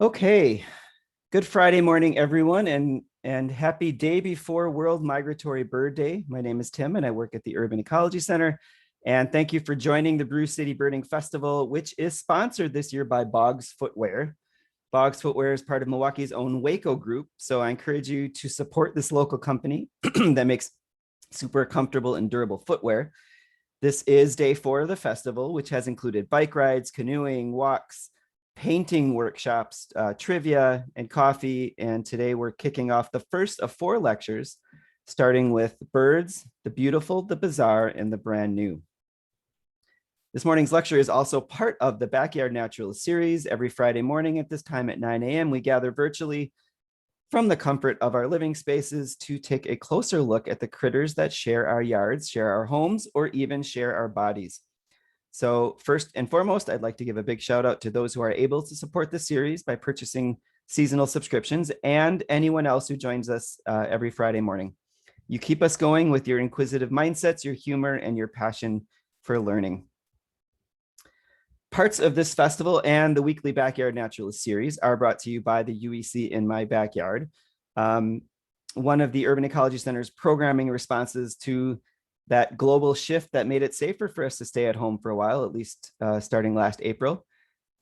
Okay, good Friday morning, everyone, and happy day before World Migratory Bird Day. My name is Tim, and I work at the Urban Ecology Center. And thank you for joining the Brew City Birding Festival, which is sponsored this year by Boggs Footwear. Boggs Footwear is part of Milwaukee's own Waco group, so I encourage you to support this local company that makes super comfortable and durable footwear. This is day 4 of the festival, which has included bike rides, canoeing, walks, painting workshops, trivia, and coffee. And today we're kicking off the first of 4 lectures, starting with birds, the beautiful, the bizarre, and the brand new. This morning's lecture is also part of the Backyard Naturalist series. Every Friday morning at this time at 9 a.m., we gather virtually from the comfort of our living spaces to take a closer look at the critters that share our yards, share our homes, or even share our bodies. So first and foremost, I'd like to give a big shout out to those who are able to support the series by purchasing seasonal subscriptions and anyone else who joins us every Friday morning. You keep us going with your inquisitive mindsets, your humor, and your passion for learning. Parts of this festival and the weekly Backyard Naturalist series are brought to you by the UEC in My Backyard. One of the Urban Ecology Center's programming responses to that global shift that made it safer for us to stay at home for a while, at least starting last April.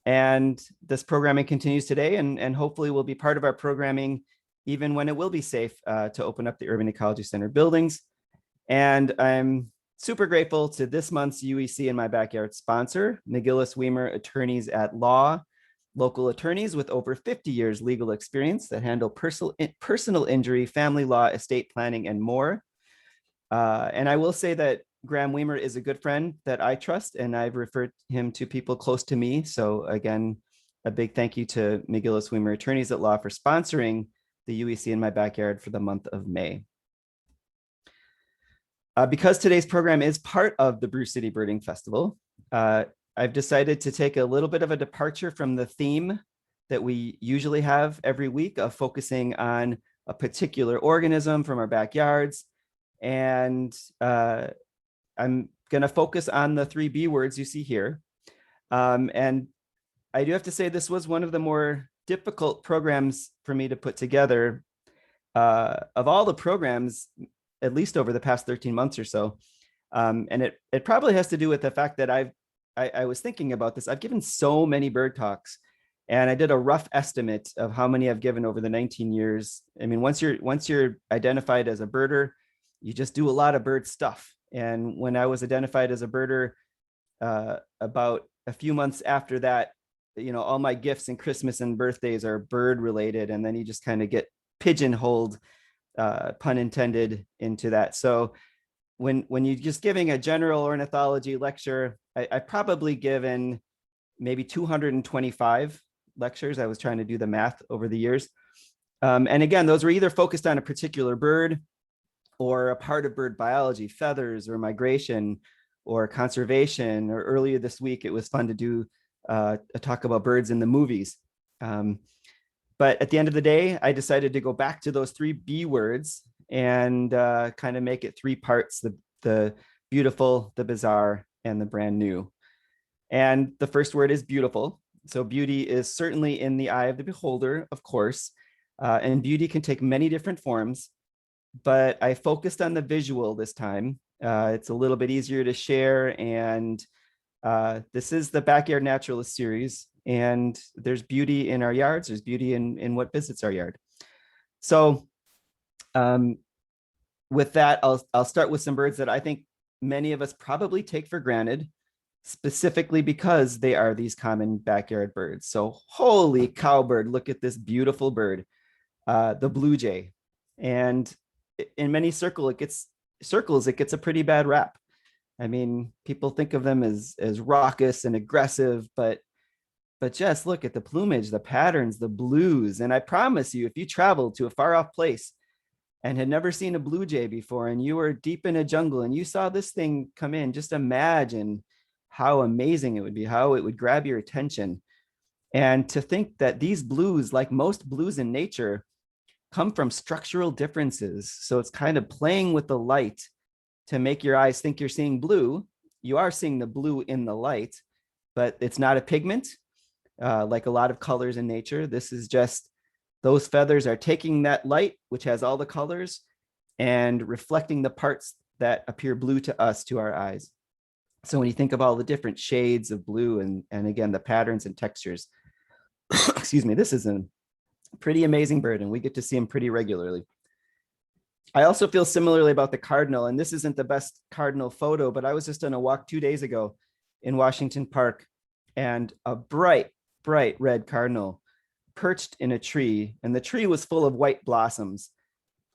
And this programming continues today and hopefully will be part of our programming even when it will be safe to open up the Urban Ecology Center buildings. And I'm super grateful to this month's UEC in My Backyard sponsor, McGillis Weimer Attorneys at Law, local attorneys with over 50 years legal experience that handle personal injury, family law, estate planning, and more. And I will say that Graham Weimer is a good friend that I trust, and I've referred him to people close to me. So again, a big thank you to McGillis Weimer Attorneys at Law for sponsoring the UEC in My Backyard for the month of May. Because today's program is part of the Brew City Birding Festival, I've decided to take a little bit of a departure from the theme that we usually have every week of focusing on a particular organism from our backyards. And I'm going to focus on the 3 B words you see here. And I do have to say this was one of the more difficult programs for me to put together of all the programs, at least over the past 13 months or so. And it probably has to do with the fact that I was thinking about this. I've given so many bird talks, and I did a rough estimate of how many I've given over the 19 years. I mean, once you're identified as a birder, you just do a lot of bird stuff. And when I was identified as a birder, about a few months after that, all my gifts and Christmas and birthdays are bird related. And then you just kind of get pigeonholed, pun intended, into that. So when you're just giving a general ornithology lecture, I've probably given maybe 225 lectures. I was trying to do the math over the years. And again, those were either focused on a particular bird or a part of bird biology, feathers or migration or conservation. Or earlier this week, it was fun to do a talk about birds in the movies. But at the end of the day, I decided to go back to those 3 B words and kind of make it 3 parts, the beautiful, the bizarre, and the brand new. And the first word is beautiful. So beauty is certainly in the eye of the beholder, of course, and beauty can take many different forms. But I focused on the visual this time. It's a little bit easier to share. And this is the Backyard Naturalist series. And there's beauty in our yards. There's beauty in what visits our yard. So with that, I'll start with some birds that I think many of us probably take for granted, specifically because they are these common backyard birds. So holy cow bird, look at this beautiful bird, the blue jay. And in many circles, it gets a pretty bad rap. I mean, people think of them as raucous and aggressive, but just look at the plumage, the patterns, the blues. And I promise you, if you traveled to a far off place and had never seen a blue jay before, and you were deep in a jungle and you saw this thing come in, just imagine how amazing it would be, how it would grab your attention. And to think that these blues, like most blues in nature, come from structural differences. So it's kind of playing with the light to make your eyes think you're seeing blue. You are seeing the blue in the light, but it's not a pigment. like a lot of colors in nature. This is just those feathers are taking that light, which has all the colors, and reflecting the parts that appear blue to us, to our eyes. So when you think of all the different shades of blue and again, the patterns and textures, excuse me, this is a pretty amazing bird, and we get to see him pretty regularly. I also feel similarly about the cardinal, and this isn't the best cardinal photo, but I was just on a walk 2 days ago in Washington Park, and a bright red cardinal perched in a tree, and the tree was full of white blossoms,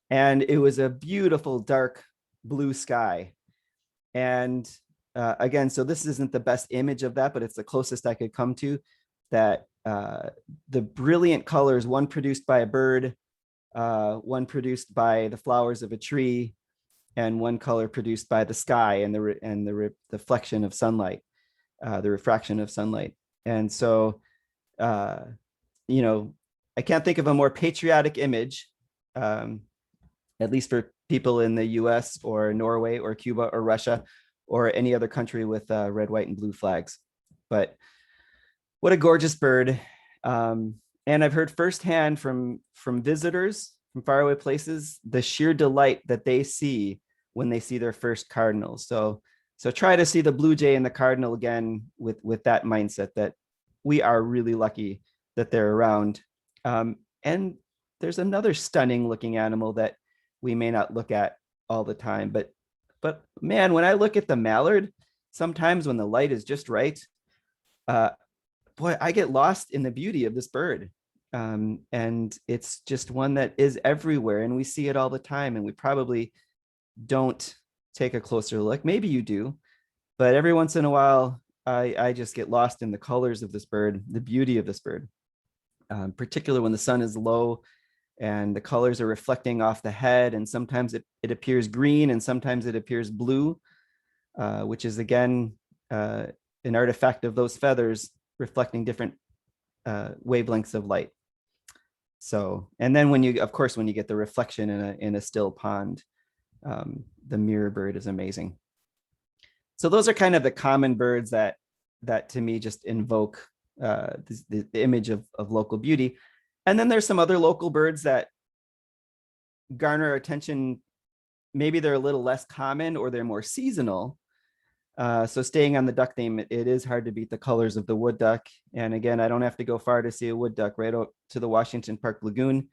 and it was a beautiful dark blue sky. And again, so this isn't the best image of that, but it's the closest I could come to that. The brilliant colors, one produced by a bird, one produced by the flowers of a tree, and one color produced by the sky and the reflection of sunlight, the refraction of sunlight. And so, you know, I can't think of a more patriotic image, at least for people in the US or Norway or Cuba or Russia or any other country with red, white, and blue flags. But what a gorgeous bird. And I've heard firsthand from visitors from faraway places, the sheer delight that they see when they see their first cardinals. So try to see the blue jay and the cardinal again with that mindset that we are really lucky that they're around. And there's another stunning looking animal that we may not look at all the time, but man, when I look at the mallard, sometimes when the light is just right, boy, I get lost in the beauty of this bird. And it's just one that is everywhere, and we see it all the time, and we probably don't take a closer look. Maybe you do, but every once in a while, I just get lost in the colors of this bird, the beauty of this bird, particularly when the sun is low and the colors are reflecting off the head. And sometimes it appears green and sometimes it appears blue, which is again, an artifact of those feathers reflecting different wavelengths of light. So, and then when you get the reflection in a still pond, the mirror bird is amazing. So those are kind of the common birds that to me just invoke the image of local beauty. And then there's some other local birds that garner attention. Maybe they're a little less common or they're more seasonal. So staying on the duck theme, it is hard to beat the colors of the wood duck. And again, I don't have to go far to see a wood duck, right out to the Washington Park Lagoon.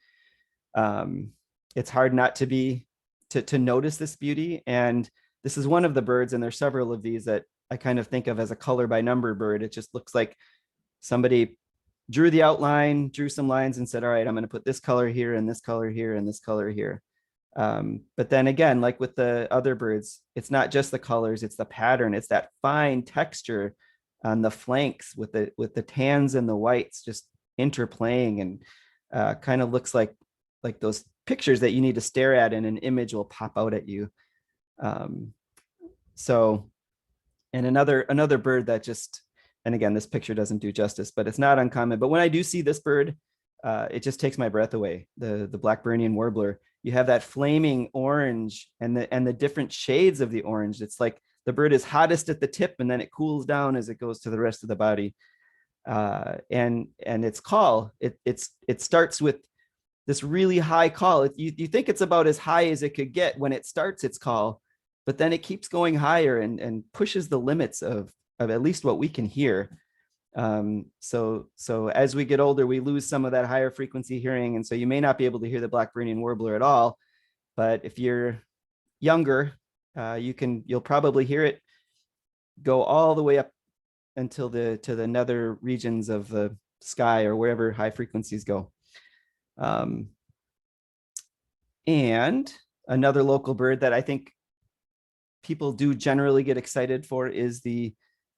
It's hard not to notice this beauty. And this is one of the birds, and there's several of these that I kind of think of as a color by number bird. It just looks like somebody drew the outline, drew some lines and said, all right, I'm going to put this color here and this color here and this color here. But then again, like with the other birds, it's not just the colors, it's the pattern, it's that fine texture on the flanks with the tans and the whites just interplaying, and kind of looks like those pictures that you need to stare at and an image will pop out at you. So, and another bird that just, and again, this picture doesn't do justice, but it's not uncommon. But when I do see this bird, it just takes my breath away. The Blackbellied warbler. You have that flaming orange and the different shades of the orange. It's like the bird is hottest at the tip, and then it cools down as it goes to the rest of the body. And its call, it starts with this really high call. You think it's about as high as it could get when it starts its call, but then it keeps going higher and pushes the limits of at least what we can hear. So as we get older, we lose some of that higher frequency hearing. And so you may not be able to hear the Blackbellied warbler at all, but if you're younger, you'll probably hear it go all the way up until to the nether regions of the sky or wherever high frequencies go. And another local bird that I think people do generally get excited for is the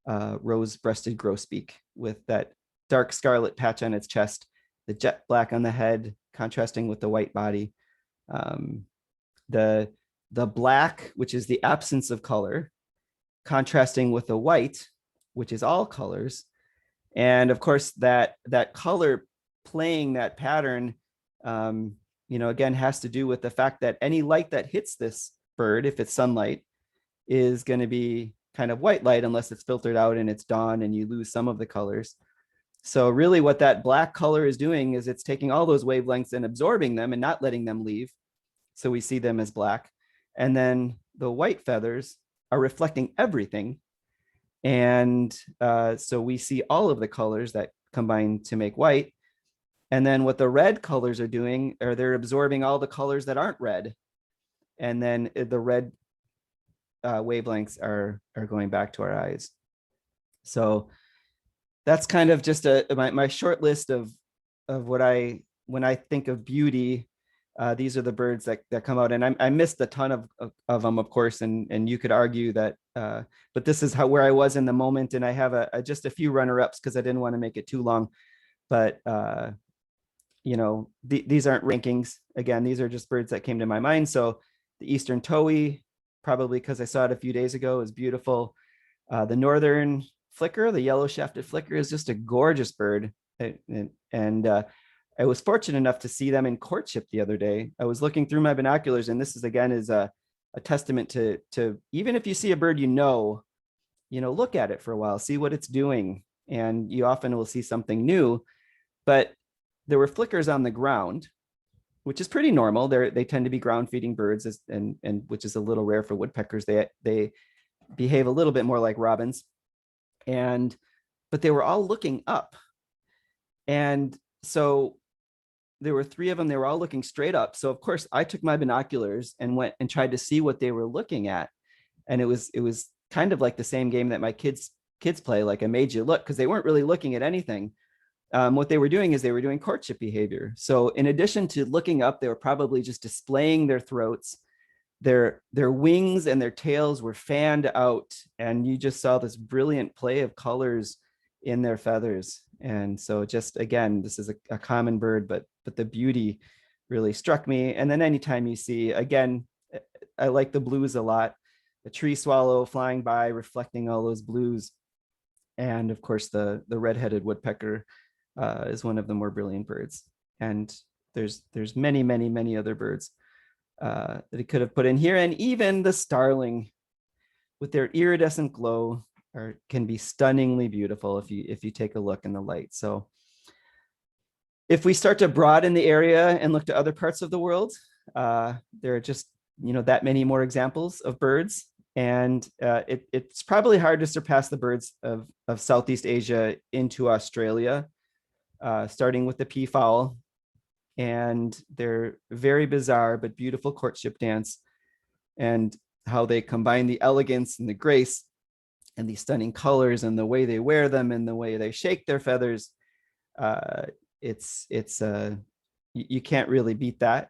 rose-breasted grosbeak, with that dark scarlet patch on its chest, the jet black on the head, contrasting with the white body. The black, which is the absence of color, contrasting with the white, which is all colors. And of course, that color playing that pattern, again, has to do with the fact that any light that hits this bird, if it's sunlight, is going to be kind of white light unless it's filtered out and it's dawn and you lose some of the colors. So really what that black color is doing is it's taking all those wavelengths and absorbing them and not letting them leave. So we see them as black. And then the white feathers are reflecting everything. And so we see all of the colors that combine to make white. And then what the red colors are doing are they're absorbing all the colors that aren't red. And then the red wavelengths are going back to our eyes. So that's kind of just my short list of what when I think of beauty, these are the birds that come out. And I missed a ton of them, of course, and you could argue that, but this is where I was in the moment. And I have just a few runner-ups because I didn't want to make it too long. But these aren't rankings. Again, these are just birds that came to my mind. So the Eastern Towhee, probably because I saw it a few days ago, is beautiful. The Northern Flicker, the yellow shafted flicker, is just a gorgeous bird. And I was fortunate enough to see them in courtship the other day. I was looking through my binoculars, and this is again a testament to even if you see a bird, look at it for a while, see what it's doing, and you often will see something new. But there were flickers on the ground, which is pretty normal. They tend to be ground feeding birds, and which is a little rare for woodpeckers. They behave a little bit more like robins, but they were all looking up, and so there were 3 of them. They were all looking straight up. So of course I took my binoculars and went and tried to see what they were looking at, and it was kind of like the same game that my kids play. Like, I made you look, because they weren't really looking at anything. What they were doing is they were doing courtship behavior. So in addition to looking up, they were probably just displaying their throats. Their wings and their tails were fanned out, and you just saw this brilliant play of colors in their feathers. And so just, again, this is a common bird, but the beauty really struck me. And then anytime you see, again, I like the blues a lot, the tree swallow flying by, reflecting all those blues. And of course, the red-headed woodpecker is one of the more brilliant birds. And there's many, many, many other birds that he could have put in here. And even the starling with their iridescent glow can be stunningly beautiful if you take a look in the light. So if we start to broaden the area and look to other parts of the world, there are just that many more examples of birds. And it's probably hard to surpass the birds of Southeast Asia into Australia, starting with the peafowl. And they're very bizarre but beautiful courtship dance, and how they combine the elegance and the grace and the stunning colors and the way they wear them and the way they shake their feathers. You can't really beat that.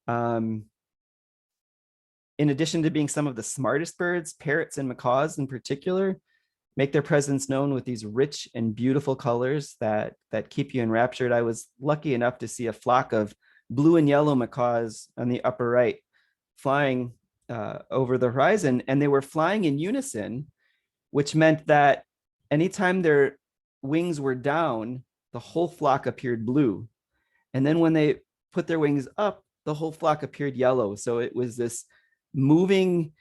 In addition to being some of the smartest birds, parrots and macaws in particular make their presence known with these rich and beautiful colors that keep you enraptured. I was lucky enough to see a flock of blue and yellow macaws on the upper right flying over the horizon, and they were flying in unison, which meant that anytime their wings were down, the whole flock appeared blue. And then when they put their wings up, the whole flock appeared yellow. So it was this moving,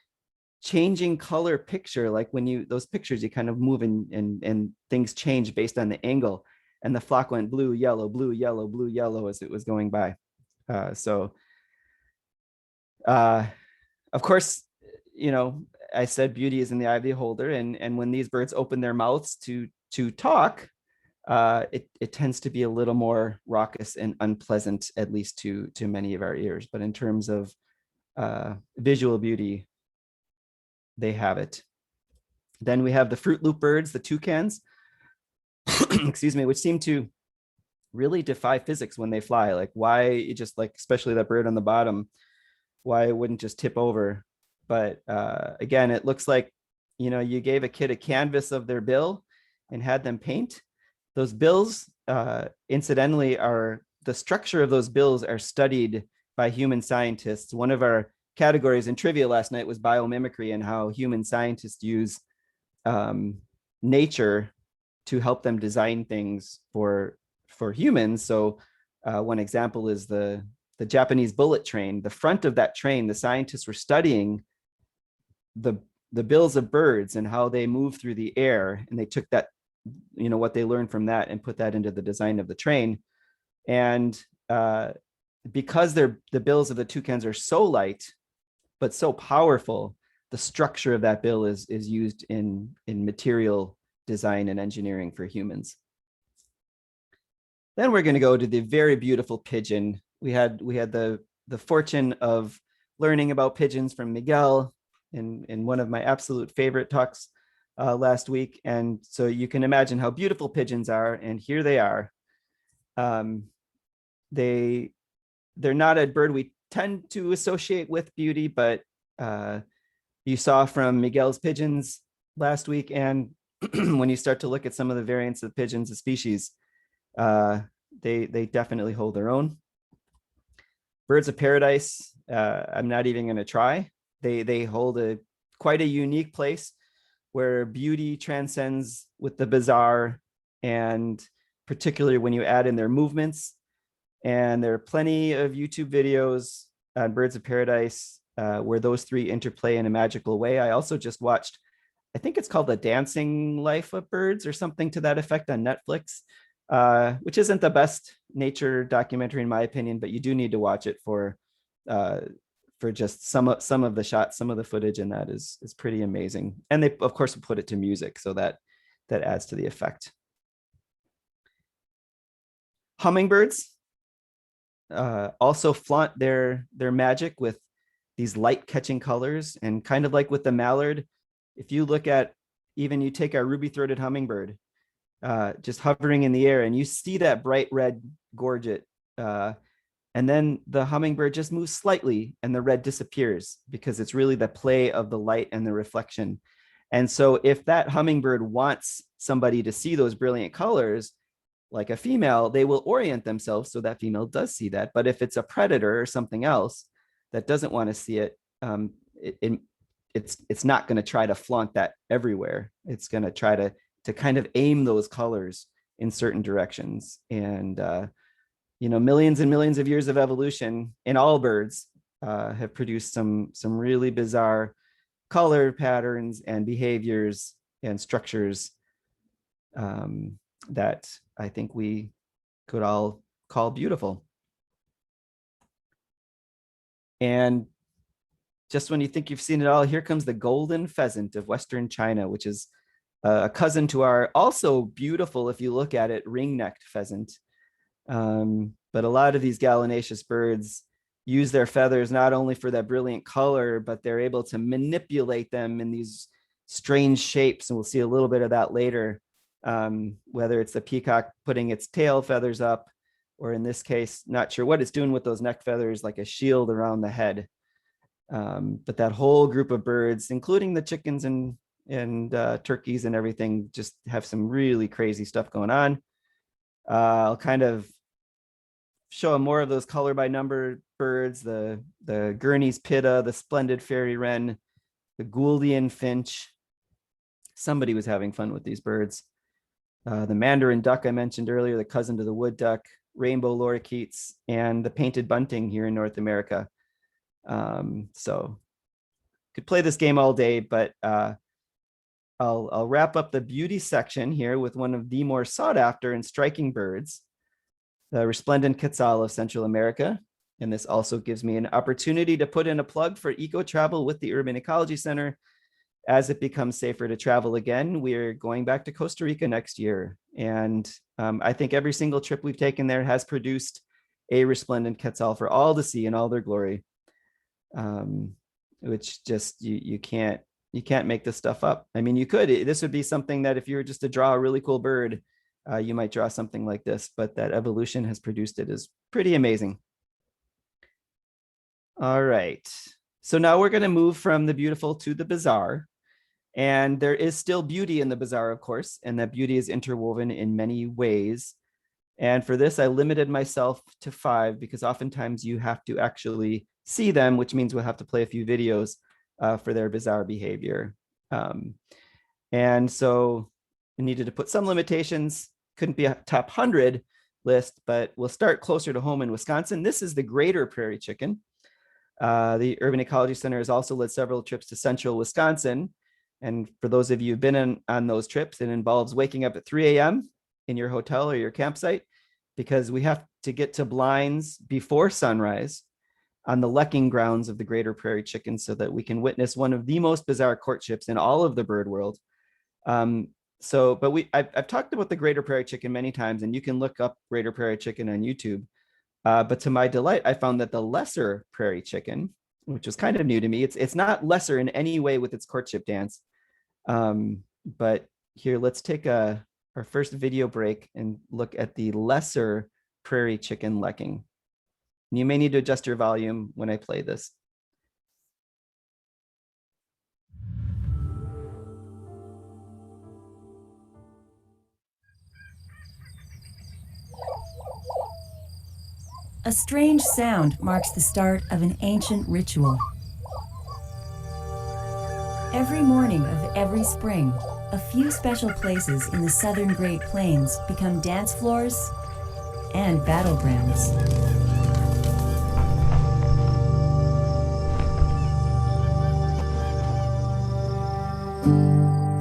changing color picture. Like when those pictures, you kind of move and things change based on the angle. And the flock went blue, yellow, blue, yellow, blue, yellow as it was going by. Of course, I said beauty is in the eye of the beholder. And when these birds open their mouths to talk, it tends to be a little more raucous and unpleasant, at least to many of our ears. But in terms of visual beauty, they have it. Then we have the fruit loop birds, the toucans, excuse me, which seem to really defy physics when they fly. Like, why, just like, especially that bird on the bottom, why it wouldn't just tip over. But again, it looks like, you gave a kid a canvas of their bill and had them paint. Those bills, incidentally, the structure of those bills are studied by human scientists. One of our categories in trivia last night was biomimicry, and how human scientists use nature to help them design things for humans. So one example is the Japanese bullet train. The front of that train, the scientists were studying the bills of birds and how they move through the air, and they took that what they learned from that and put that into the design of the train. And because the bills of the toucans are so light, but so powerful, the structure of that bill is used in material design and engineering for humans. Then we're going to go to the very beautiful pigeon. We had the fortune of learning about pigeons from Miguel in one of my absolute favorite talks last week. And so you can imagine how beautiful pigeons are. And here they are. They're not a bird we tend to associate with beauty, but you saw from Miguel's pigeons last week. And when you start to look at some of the variants of pigeons, the species, they definitely hold their own. Birds of paradise, I'm not even going to try. They hold quite a unique place where beauty transcends with the bizarre, and particularly when you add in their movements. And there are plenty of YouTube videos on birds of paradise where those three interplay in a magical way. I also just watched, I think it's called The Dancing Life of Birds or something to that effect on Netflix, which isn't the best nature documentary in my opinion, but you do need to watch it for just some of the shots, some of the footage in that is pretty amazing. And they of course put it to music, so that adds to the effect. Hummingbirds also flaunt their magic with these light catching colors, and kind of like with the mallard, if you look at, even you take our ruby-throated hummingbird just hovering in the air and you see that bright red gorget, and then the hummingbird just moves slightly and the red disappears, because it's really the play of the light and the reflection. And so if that hummingbird wants somebody to see those brilliant colors, like a female, they will orient themselves so that female does see that. But if it's a predator or something else that doesn't want to see it, it's not going to try to flaunt that everywhere. It's going to try to kind of aim those colors in certain directions. And millions and millions of years of evolution in all birds have produced some really bizarre color patterns and behaviors and structures that I think we could all call beautiful. And just when you think you've seen it all, here comes the golden pheasant of Western China, which is a cousin to our also beautiful, if you look at it, ring-necked pheasant. But a lot of these gallinaceous birds use their feathers not only for that brilliant color, but they're able to manipulate them in these strange shapes. And we'll see a little bit of that later, whether it's the peacock putting its tail feathers up, or in this case, not sure what it's doing with those neck feathers, like a shield around the head. But that whole group of birds, including the chickens and turkeys and everything, just have some really crazy stuff going on. I'll kind of show more of those color by number birds, the Gurney's pitta, the splendid fairy wren, the Gouldian finch. Somebody was having fun with these birds. The mandarin duck I mentioned earlier, the cousin to the wood duck, rainbow lorikeets, and the painted bunting here in North America. So could play this game all day, but I'll wrap up the beauty section here with one of the more sought after and striking birds, the resplendent quetzal of Central America. And this also gives me an opportunity to put in a plug for eco travel with the Urban Ecology Center. As it becomes safer to travel again, we're going back to Costa Rica next year. And I think every single trip we've taken there has produced a resplendent quetzal for all to see in all their glory, which just, you can't make this stuff up. I mean, you could, this would be something that if you were just to draw a really cool bird, you might draw something like this, but that evolution has produced it is pretty amazing. All right. So now we're going to move from the beautiful to the bizarre. And there is still beauty in the bizarre, of course, and that beauty is interwoven in many ways. And for this, I limited myself to 5 because oftentimes you have to actually see them, which means we'll have to play a few videos for their bizarre behavior. And so I needed to put some limitations, couldn't be a top 100 list, but we'll start closer to home in Wisconsin. This is the greater prairie chicken. The Urban Ecology Center has also led several trips to central Wisconsin, And for those of you who've been on those trips, it involves waking up at 3 a.m. in your hotel or your campsite, because we have to get to blinds before sunrise on the lecking grounds of the greater prairie chicken so that we can witness one of the most bizarre courtships in all of the bird world. I've talked about the greater prairie chicken many times, and you can look up greater prairie chicken on YouTube. But to my delight, I found that the lesser prairie chicken, which was kind of new to me, it's not lesser in any way with its courtship dance. But here, let's take our first video break and look at the lesser prairie chicken lecking. You may need to adjust your volume when I play this. A strange sound marks the start of an ancient ritual. Every morning of every spring, a few special places in the southern Great Plains become dance floors and battlegrounds.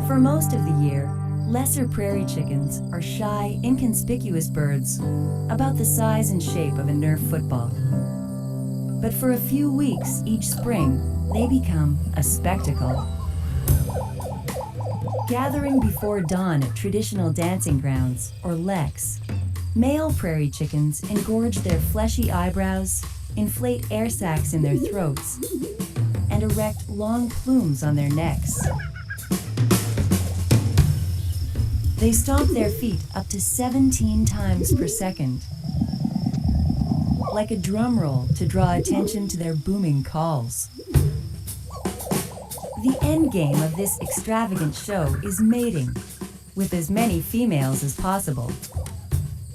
For most of the year, lesser prairie chickens are shy, inconspicuous birds about the size and shape of a Nerf football. But for a few weeks each spring, they become a spectacle. Gathering before dawn at traditional dancing grounds, or leks, male prairie chickens engorge their fleshy eyebrows, inflate air sacs in their throats, and erect long plumes on their necks. They stomp their feet up to 17 times per second, like a drum roll to draw attention to their booming calls. The end game of this extravagant show is mating, with as many females as possible.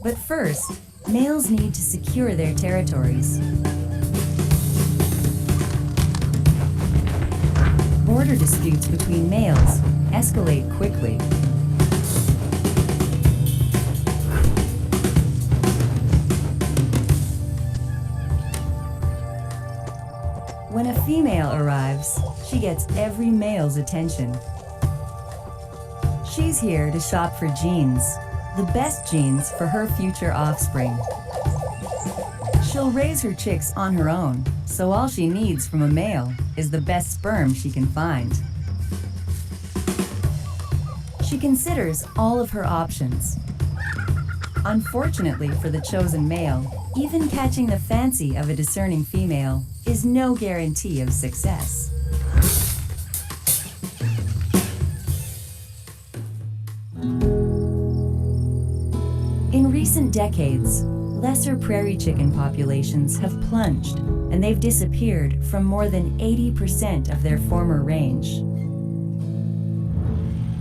But first, males need to secure their territories. Border disputes between males escalate quickly. When a female arrives, she gets every male's attention. She's here to shop for genes, the best genes for her future offspring. She'll raise her chicks on her own, so all she needs from a male is the best sperm she can find. She considers all of her options. Unfortunately for the chosen male, even catching the fancy of a discerning female is no guarantee of success. In recent decades, lesser prairie chicken populations have plunged, and they've disappeared from more than 80% of their former range.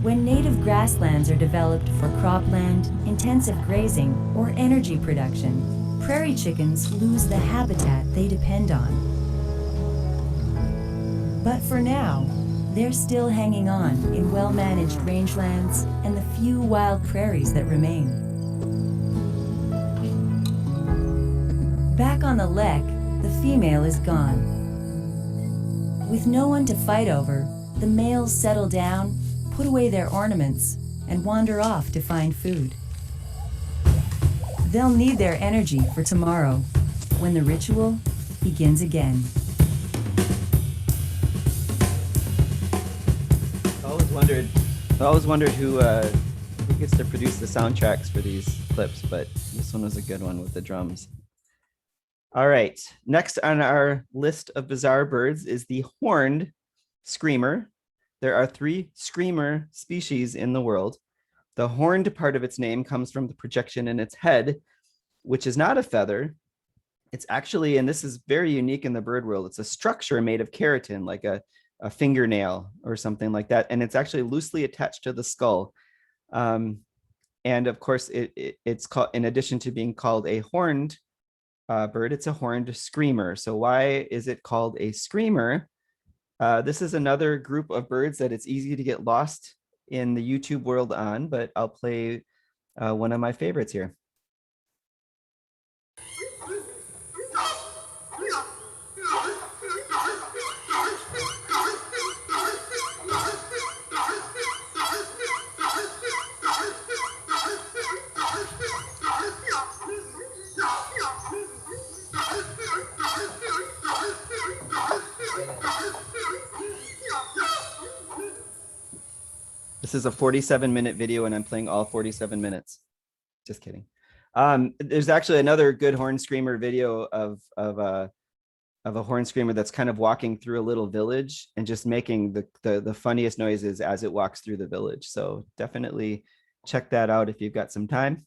When native grasslands are developed for cropland, intensive grazing, or energy production, prairie chickens lose the habitat they depend on. But for now, they're still hanging on in well-managed rangelands and the few wild prairies that remain. Back on the lek, the female is gone. With no one to fight over, the males settle down, put away their ornaments, and wander off to find food. They'll need their energy for tomorrow, when the ritual begins again. I always wondered who gets to produce the soundtracks for these clips, but this one was a good one with the drums. All right, next on our list of bizarre birds is the horned screamer. There are 3 screamer species in the world. The horned part of its name comes from the projection in its head, which is not a feather. It's actually, and this is very unique in the bird world, it's a structure made of keratin, like a fingernail or something like that. And it's actually loosely attached to the skull. And of course, it's called, in addition to being called a horned bird, it's a horned screamer. So why is it called a screamer? This is another group of birds that it's easy to get lost in the YouTube world on, but I'll play one of my favorites here. This is a 47-minute video and I'm playing all 47 minutes. Just kidding. There's actually another good horn screamer video of a horn screamer that's kind of walking through a little village and just making the funniest noises as it walks through the village. So definitely check that out if you've got some time.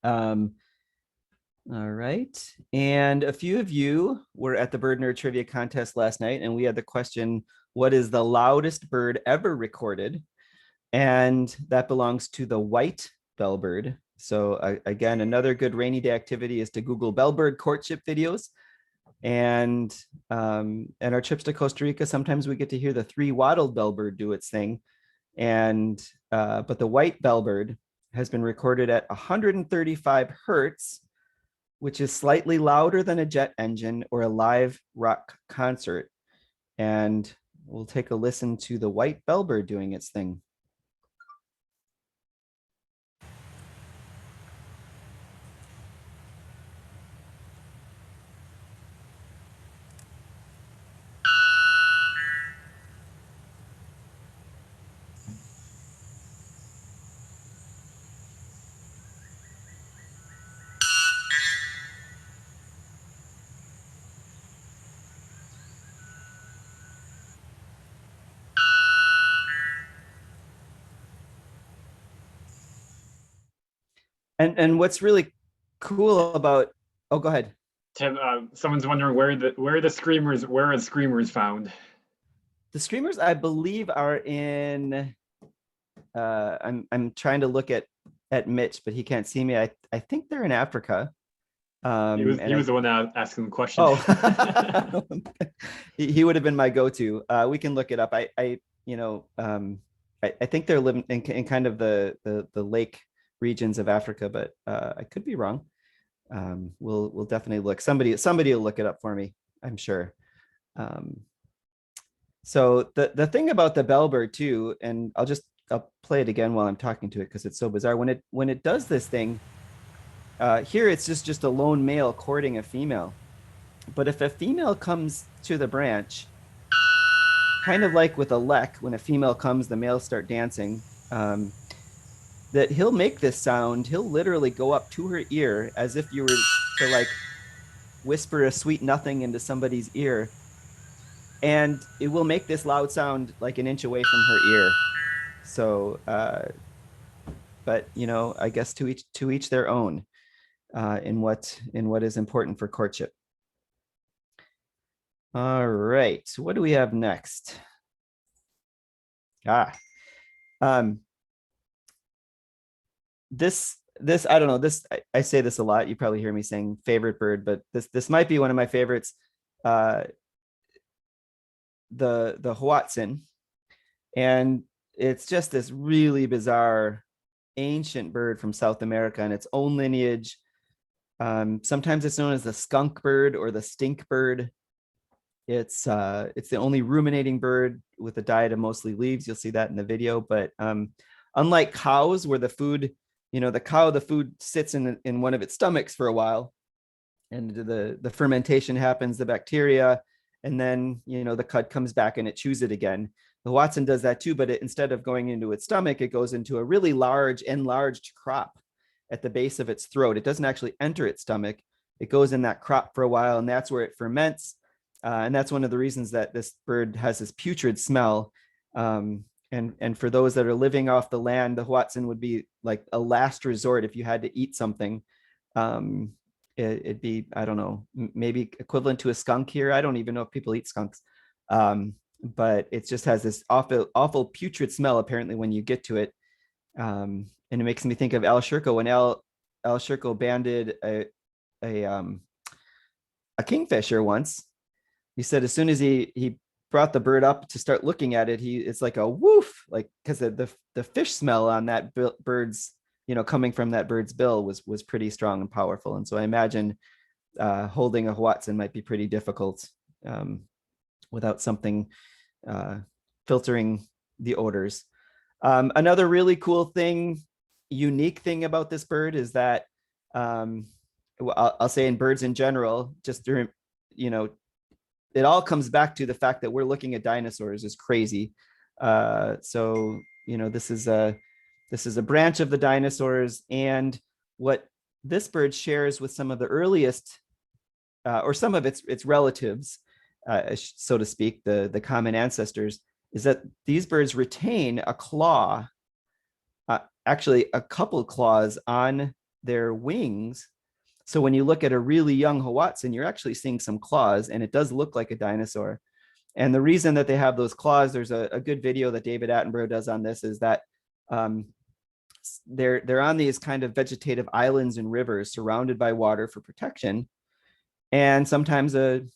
All right. And a few of you were at the Bird Nerd Trivia Contest last night, and we had the question, what is the loudest bird ever recorded? And that belongs to the white bellbird. So again, another good rainy day activity is to Google bellbird courtship videos. And our trips to Costa Rica, sometimes we get to hear the three-wattled bellbird do its thing. And but the white bellbird has been recorded at 135 hertz, which is slightly louder than a jet engine or a live rock concert. And we'll take a listen to the white bellbird doing its thing. And what's really cool about, oh, go ahead. Tim, someone's wondering where are the screamers found? The screamers, I believe, are in. I'm trying to look at Mitch, but he can't see me. I think they're in Africa. He was the one asking the question. Oh, he would have been my go-to. We can look it up. I think they're living in kind of the lake regions of Africa, but I could be wrong. We'll definitely look. Somebody will look it up for me, I'm sure. So the thing about the bellbird too, and I'll play it again while I'm talking to it because it's so bizarre. When it does this thing, here it's just a lone male courting a female. But if a female comes to the branch, kind of like with a lek, when a female comes, the males start dancing. That he'll make this sound. He'll literally go up to her ear as if you were to like whisper a sweet nothing into somebody's ear. And it will make this loud sound like an inch away from her ear. So, but I guess to each their own in what is important for courtship. All right, so what do we have next? This I don't know, this I say this a lot. You probably hear me saying favorite bird, but this might be one of my favorites. The hoatzin, and it's just this really bizarre ancient bird from South America and its own lineage. Sometimes it's known as the skunk bird or the stink bird. It's the only ruminating bird with a diet of mostly leaves. You'll see that in the video. But unlike cows, where the food, the food sits in one of its stomachs for a while, and the fermentation happens, the bacteria, and then the cud comes back and it chews it again. The hoatzin does that too, but instead of going into its stomach, it goes into a really large enlarged crop at the base of its throat. It doesn't actually enter its stomach. It goes in that crop for a while, and that's where it ferments. And that's one of the reasons that this bird has this putrid smell. And for those that are living off the land, the hoatzin would be like a last resort if you had to eat something. It'd be, I don't know, maybe equivalent to a skunk here. I don't even know if people eat skunks. But it just has this awful putrid smell apparently when you get to it. And it makes me think of Al Sherko when Al Sherko banded a kingfisher once. He said as soon as he brought the bird up to start looking at it, it's like a woof, like because the fish smell on that bird's, coming from that bird's bill was pretty strong and powerful. And so I imagine holding a hoatzin might be pretty difficult without something filtering the odors. Another really cool thing, unique thing about this bird is that I'll say in birds in general, just during, it all comes back to the fact that we're looking at dinosaurs is crazy. So this is a branch of the dinosaurs, and what this bird shares with some of the earliest, or some of its relatives, so to speak, the common ancestors, is that these birds retain a claw, actually a couple claws on their wings. So when you look at a really young Hoatzin, you're actually seeing some claws, and it does look like a dinosaur. And the reason that they have those claws, there's a good video that David Attenborough does on this, is that they're on these kind of vegetative islands and rivers surrounded by water for protection. And sometimes a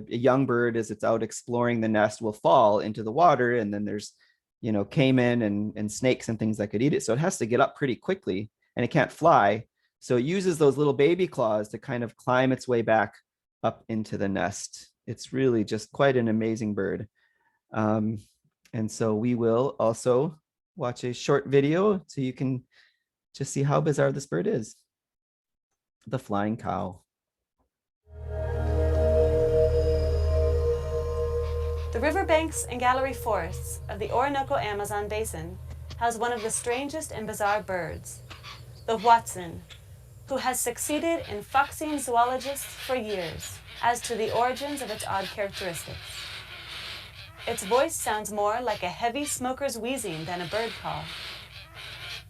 young bird, as it's out exploring the nest, will fall into the water, and then there's caiman and snakes and things that could eat it. So it has to get up pretty quickly, and it can't fly. So it uses those little baby claws to kind of climb its way back up into the nest. It's really just quite an amazing bird. And so we will also watch a short video so you can just see how bizarre this bird is. The flying cow. The riverbanks and gallery forests of the Orinoco Amazon basin house one of the strangest and bizarre birds, the Hoatzin, who has succeeded in foxing zoologists for years as to the origins of its odd characteristics. Its voice sounds more like a heavy smoker's wheezing than a bird call.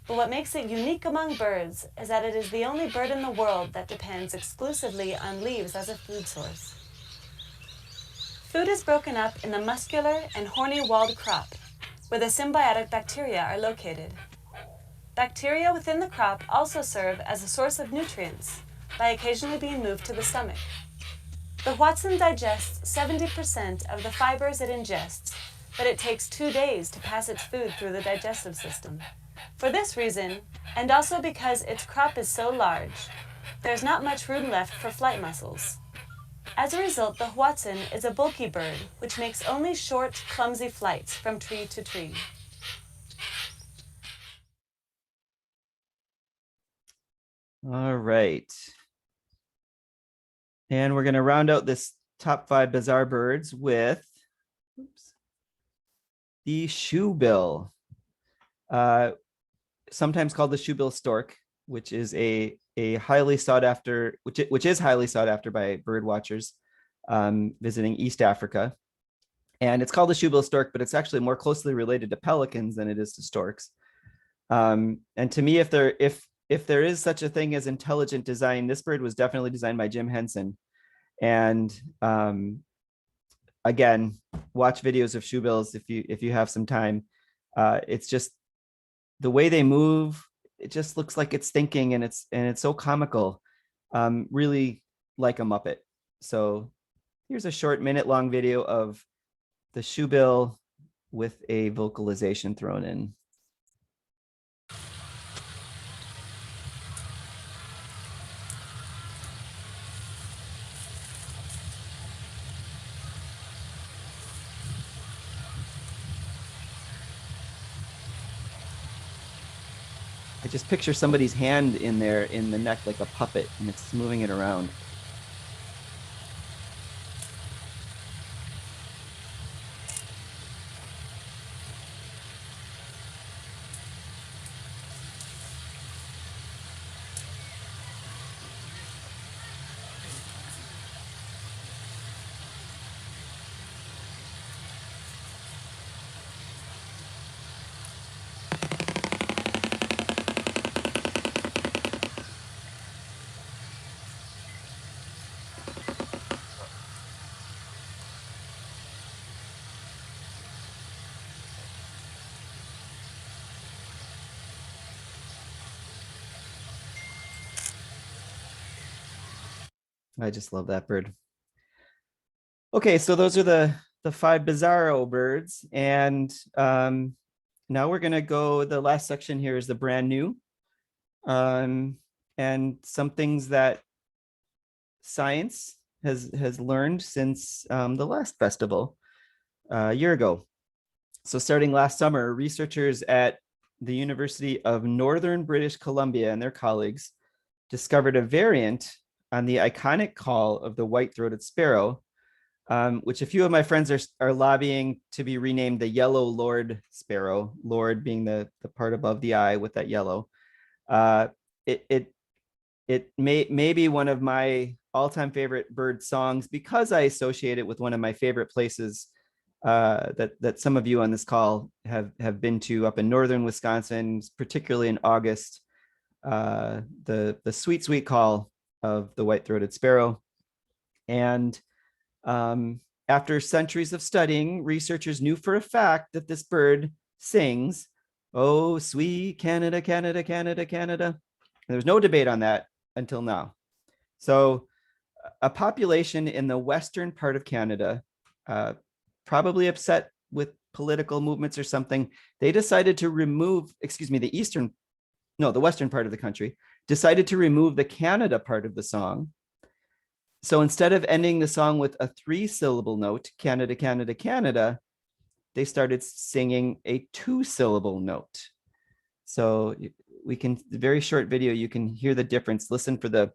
But what makes it unique among birds is that it is the only bird in the world that depends exclusively on leaves as a food source. Food is broken up in the muscular and horny walled crop, where the symbiotic bacteria are located. Bacteria within the crop also serve as a source of nutrients by occasionally being moved to the stomach. The Hoatzin digests 70% of the fibers it ingests, but it takes 2 days to pass its food through the digestive system. For this reason, and also because its crop is so large, there's not much room left for flight muscles. As a result, the Hoatzin is a bulky bird, which makes only short, clumsy flights from tree to tree. All right. And we're going to round out this top 5 bizarre birds with the shoebill, sometimes called the shoebill stork, which is a highly sought after, which is highly sought after by bird watchers visiting East Africa. And it's called the shoebill stork, but it's actually more closely related to pelicans than it is to storks. And to me, if there is such a thing as intelligent design, this bird was definitely designed by Jim Henson. And again, watch videos of shoebills if you have some time. It's just the way they move. It just looks like it's thinking, and it's so comical, really like a Muppet. So here's a short minute-long video of the shoebill with a vocalization thrown in. I just picture somebody's hand in there in the neck like a puppet, and it's moving it around. I just love that bird. Okay, so those are the 5 bizarro birds, and now we're gonna go. The last section here is the brand new, and some things that science has learned since the last festival a year ago. So starting last summer, researchers at the University of Northern British Columbia and their colleagues discovered a variant on the iconic call of the white-throated sparrow which a few of my friends are lobbying to be renamed the yellow lord sparrow, lord being the part above the eye with that yellow. It may be one of my all-time favorite bird songs because I associate it with one of my favorite places that some of you on this call have been to up in northern Wisconsin, particularly in August. The sweet, sweet call of the white-throated sparrow. And after centuries of studying, researchers knew for a fact that this bird sings, "Oh, sweet Canada, Canada, Canada, Canada." And there's no debate on that until now. So a population in the western part of Canada, probably upset with political movements or something, they decided to remove, the western part of the country, decided to remove the Canada part of the song. So instead of ending the song with a 3-syllable note, Canada, Canada, Canada, they started singing a 2-syllable note. So we can, very short video, you can hear the difference. Listen for the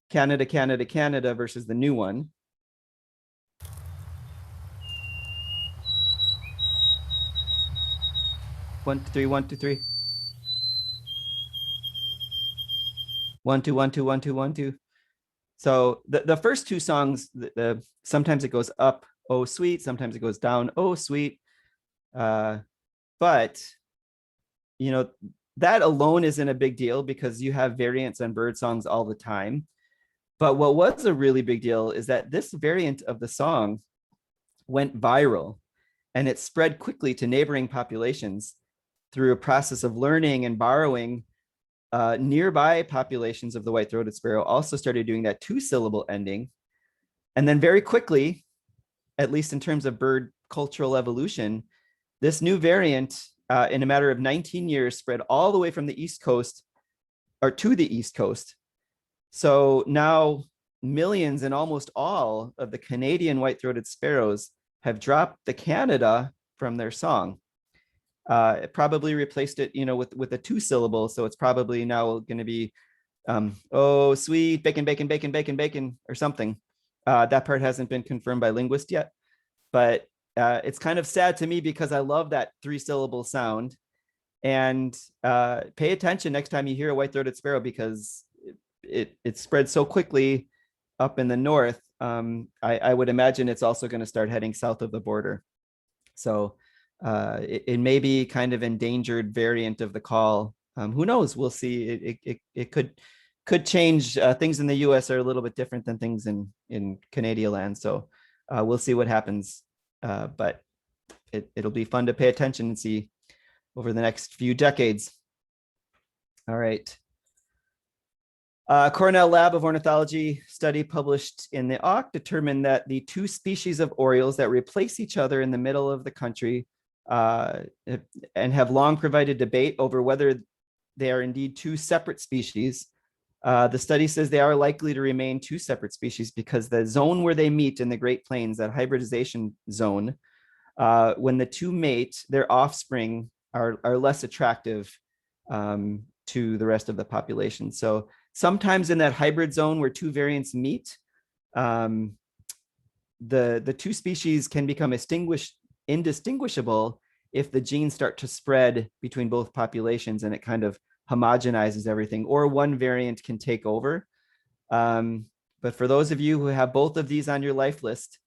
Canada, Canada, Canada versus the new one. One, two, three, 1, 2, 3. 1, 2, 1, 2, 1, 2, 1, 2. So the first two songs, sometimes it goes up, oh sweet, sometimes it goes down, oh sweet. But that alone isn't a big deal because you have variants on bird songs all the time. But what was a really big deal is that this variant of the song went viral, and it spread quickly to neighboring populations through a process of learning and borrowing. Nearby populations of the white-throated sparrow also started doing that 2-syllable ending. And then very quickly, at least in terms of bird cultural evolution, this new variant, in a matter of 19 years, spread all the way from the East Coast or to the East Coast. So now millions and almost all of the Canadian white-throated sparrows have dropped the Canada from their song. It probably replaced it, with a 2-syllable. So it's probably now going to be, oh, sweet bacon, bacon, bacon, bacon, bacon, or something. That part hasn't been confirmed by linguists yet, but it's kind of sad to me because I love that 3-syllable sound. And pay attention next time you hear a white-throated sparrow because it spread so quickly up in the north. I would imagine it's also going to start heading south of the border. So it may be kind of endangered variant of the call. Who knows? We'll see. It could change. Things in the US are a little bit different than things in Canadian land. So we'll see what happens. But it'll be fun to pay attention and see over the next few decades. All right. Cornell Lab of Ornithology study published in the AUK determined that the 2 species of orioles that replace each other in the middle of the country and have long provided debate over whether they are indeed 2 separate species. The study says they are likely to remain 2 separate species because the zone where they meet in the Great Plains, that hybridization zone, when the 2 mate, their offspring are less attractive to the rest of the population. So sometimes in that hybrid zone where 2 variants meet, the 2 species can become indistinguishable if the genes start to spread between both populations and it kind of homogenizes everything, or one variant can take over. But for those of you who have both of these on your life list,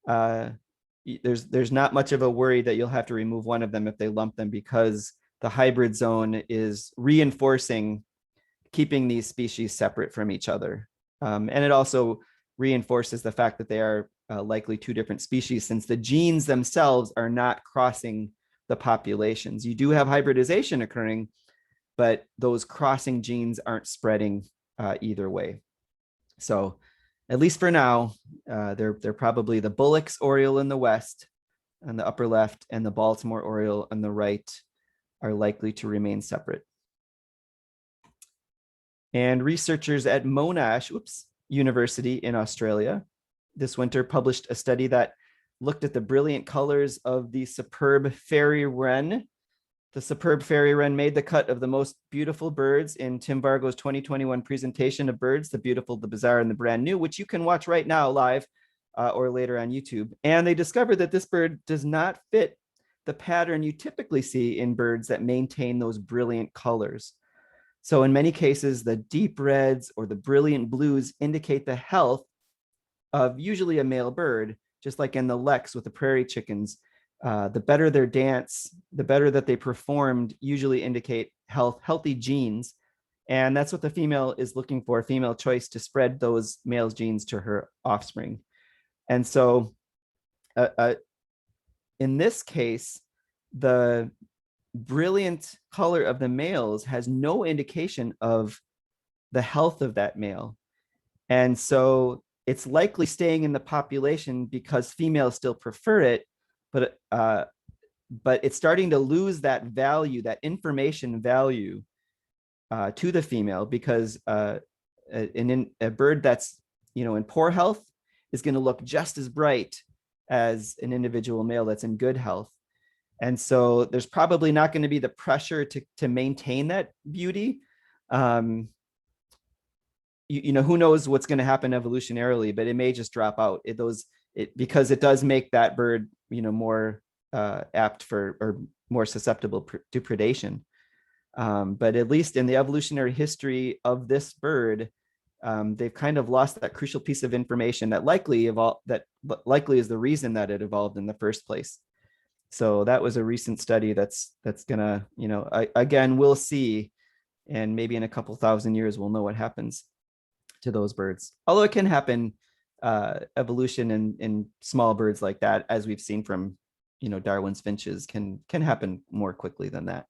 there's not much of a worry that you'll have to remove one of them if they lump them, because the hybrid zone is reinforcing keeping these species separate from each other. And it also reinforces the fact that they are likely 2 different species, since the genes themselves are not crossing the populations. You do have hybridization occurring, but those crossing genes aren't spreading either way. So at least for now, they're probably the Bullock's oriole in the west on the upper left and the Baltimore oriole on the right are likely to remain separate. And researchers at Monash University in Australia this winter published a study that looked at the brilliant colors of the superb fairy wren. The superb fairy wren made the cut of the most beautiful birds in Tim Vargo's 2021 presentation of birds, The Beautiful, the Bizarre, and the Brand New, which you can watch right now live or later on YouTube. And they discovered that this bird does not fit the pattern you typically see in birds that maintain those brilliant colors. So in many cases, the deep reds or the brilliant blues indicate the health of usually a male bird, just like in the leks with the prairie chickens. The better their dance, the better that they performed, usually indicate healthy genes. And that's what the female is looking for, female choice, to spread those male's genes to her offspring. And so in this case, the brilliant color of the males has no indication of the health of that male. And so it's likely staying in the population because females still prefer it, but it's starting to lose that value, that information value to the female, because a bird that's, in poor health is going to look just as bright as an individual male that's in good health. And so there's probably not going to be the pressure to maintain that beauty. Who knows what's going to happen evolutionarily, but it may just drop out. Because it does make that bird, more apt for, or more susceptible to predation. But at least in the evolutionary history of this bird, they've kind of lost that crucial piece of information that likely is the reason that it evolved in the first place. So that was a recent study that's gonna, again, we'll see, and maybe in a couple thousand years we'll know what happens to those birds. Although it can happen, evolution in small birds like that, as we've seen from, Darwin's finches, can happen more quickly than that.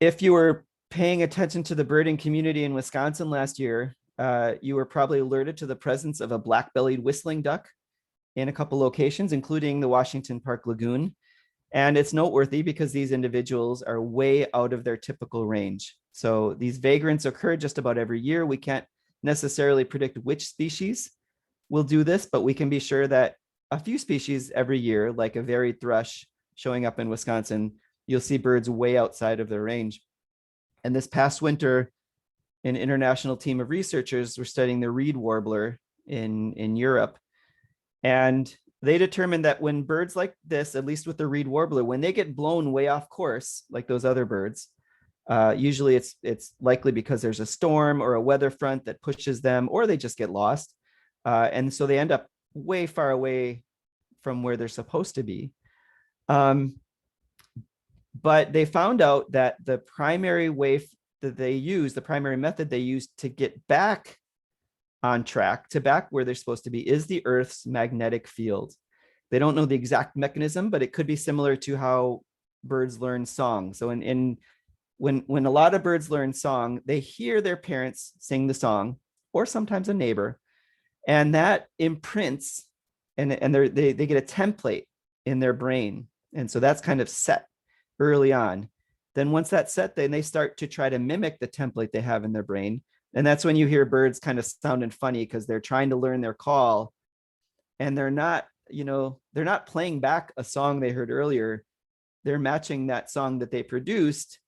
If you were paying attention to the birding community in Wisconsin last year, you were probably alerted to the presence of a black-bellied whistling duck in a couple locations, including the Washington Park Lagoon. And it's noteworthy because these individuals are way out of their typical range. So these vagrants occur just about every year. We can't necessarily predict which species will do this, but we can be sure that a few species every year, like a varied thrush showing up in Wisconsin, you'll see birds way outside of their range. And this past winter, an international team of researchers were studying the reed warbler in Europe. And they determined that when birds like this, at least with the reed warbler, when they get blown way off course, like those other birds, usually it's likely because there's a storm or a weather front that pushes them, or they just get lost. And so they end up way far away from where they're supposed to be. But they found out that the primary way that they use, the primary method they use to get back on track, to back where they're supposed to be, is the Earth's magnetic field. They don't know the exact mechanism, but it could be similar to how birds learn song. So when a lot of birds learn song, they hear their parents sing the song, or sometimes a neighbor, and that imprints, and they get a template in their brain. And so that's kind of set early on. Then once that's set, then they start to try to mimic the template they have in their brain. And that's when you hear birds kind of sounding funny, because they're trying to learn their call, and they're not playing back a song they heard earlier. They're matching that song that they produced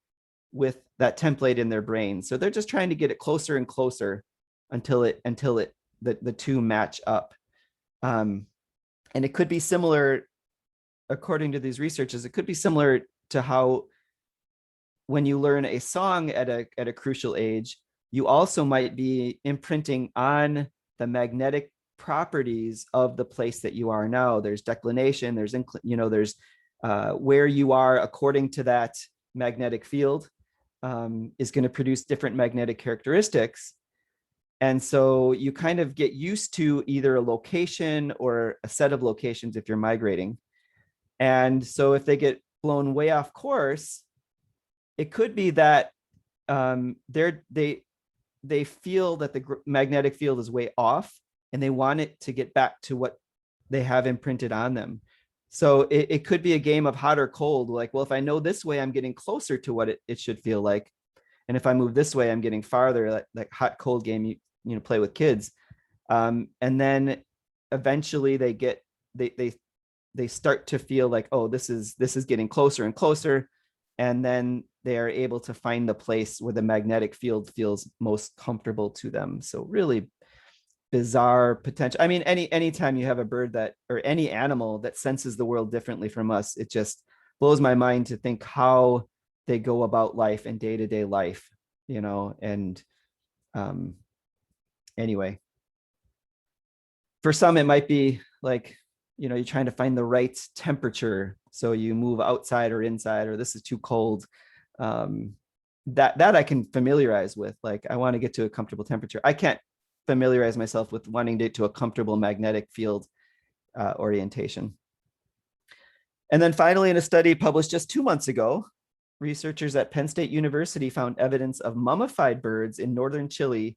with that template in their brain. So they're just trying to get it closer and closer until the two match up. And it could be similar, according to these researchers, it could be similar to how when you learn a song at a crucial age, you also might be imprinting on the magnetic properties of the place that you are now. There's declination, there's where you are according to that magnetic field is going to produce different magnetic characteristics. And so you kind of get used to either a location or a set of locations if you're migrating. And so if they get blown way off course, it could be that they feel that the magnetic field is way off, and they want it to get back to what they have imprinted on them. So it could be a game of hot or cold. Like, well, if I know this way, I'm getting closer to what it should feel like. And if I move this way, I'm getting farther, like hot, cold game you play with kids. And then eventually they start to feel like, oh, this is getting closer and closer. And then they are able to find the place where the magnetic field feels most comfortable to them. So really bizarre potential. I mean, anytime you have a bird that, or any animal that senses the world differently from us, it just blows my mind to think how they go about life and day-to-day life, and anyway, for some it might be like, you're trying to find the right temperature, so you move outside or inside, or this is too cold. That I can familiarize with. Like, I want to get to a comfortable temperature. I can't familiarize myself with wanting to get to a comfortable magnetic field orientation. And then finally, in a study published just 2 months ago, researchers at Penn State University found evidence of mummified birds in northern Chile,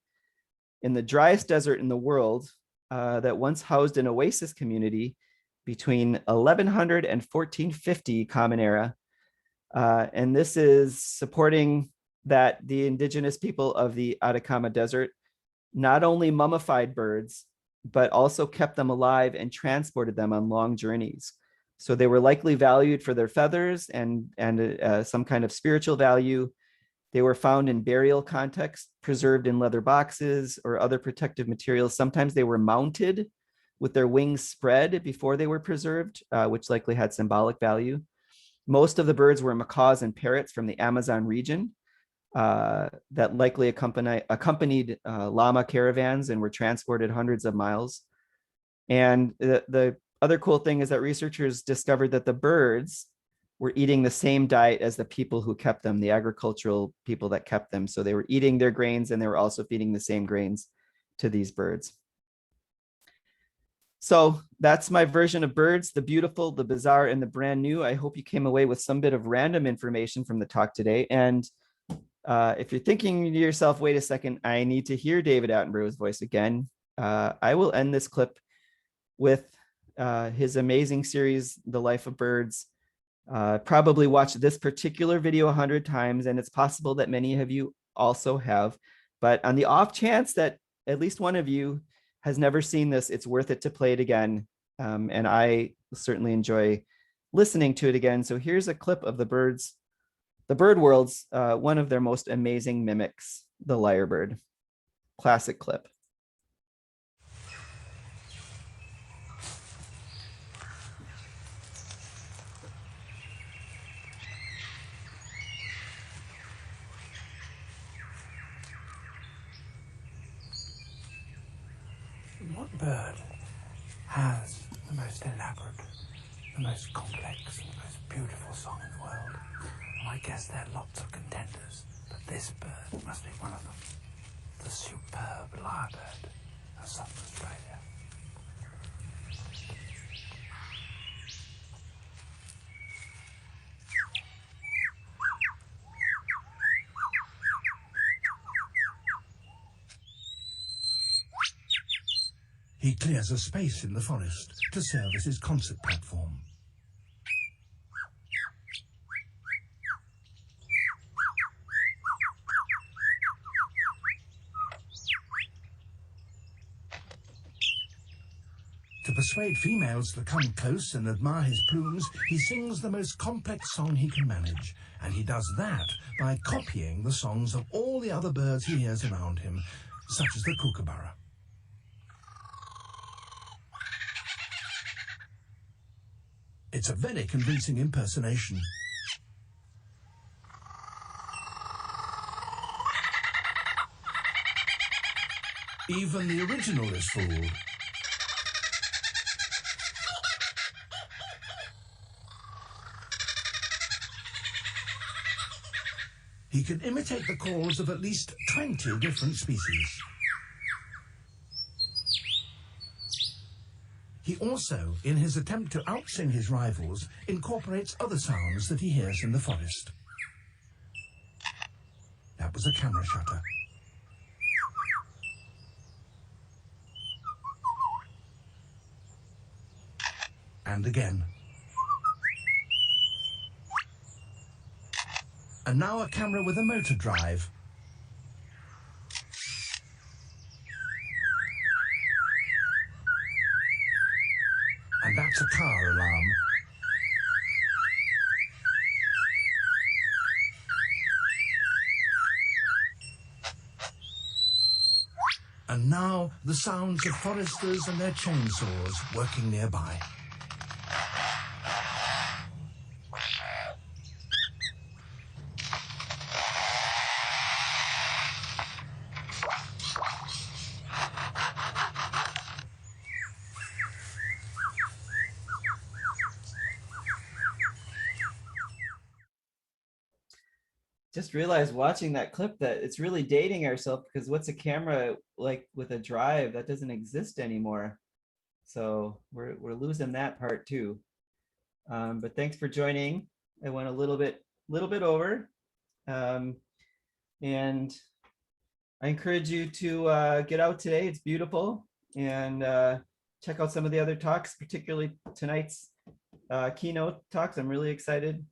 in the driest desert in the world, that once housed an oasis community between 1100 and 1450 Common Era. And this is supporting that the indigenous people of the Atacama Desert not only mummified birds, but also kept them alive and transported them on long journeys. So they were likely valued for their feathers and some kind of spiritual value. They were found in burial context, preserved in leather boxes or other protective materials. Sometimes they were mounted with their wings spread before they were preserved, which likely had symbolic value. Most of the birds were macaws and parrots from the Amazon region that likely accompanied llama caravans and were transported hundreds of miles. And the other cool thing is that researchers discovered that the birds were eating the same diet as the people who kept them, the agricultural people that kept them. So they were eating their grains, and they were also feeding the same grains to these birds. So that's my version of birds, the beautiful, the bizarre, and the brand new. I hope you came away with some bit of random information from the talk today. And if you're thinking to yourself, wait a second, I need to hear David Attenborough's voice again, I will end this clip with his amazing series, The Life of Birds. Probably watched this particular video 100 times, and it's possible that many of you also have. But on the off chance that at least one of you has never seen this, it's worth it to play it again. And I certainly enjoy listening to it again. So here's a clip of the birds, the bird world's one of their most amazing mimics, the lyre bird. Classic clip. What bird has the most elaborate, the most complex, the most beautiful song in the world? Well, I guess there are lots of contenders, but this bird must be one of them. The superb Lyre Bird of Southern Australia. He clears a space in the forest to serve as his concert platform. To persuade females to come close and admire his plumes, he sings the most complex song he can manage, and he does that by copying the songs of all the other birds he hears around him, such as the kookaburra. It's a very convincing impersonation. Even the original is fooled. He can imitate the calls of at least 20 different species. He also, in his attempt to outsing his rivals, incorporates other sounds that he hears in the forest. That was a camera shutter. And again. And now a camera with a motor drive. And that's a car alarm. And now the sounds of foresters and their chainsaws working nearby. Just realized watching that clip that it's really dating ourselves, because what's a camera like with a drive that doesn't exist anymore? So we're losing that part too. But thanks for joining. I went a little bit over, and I encourage you to get out today. It's beautiful, and check out some of the other talks, particularly tonight's keynote talks. I'm really excited.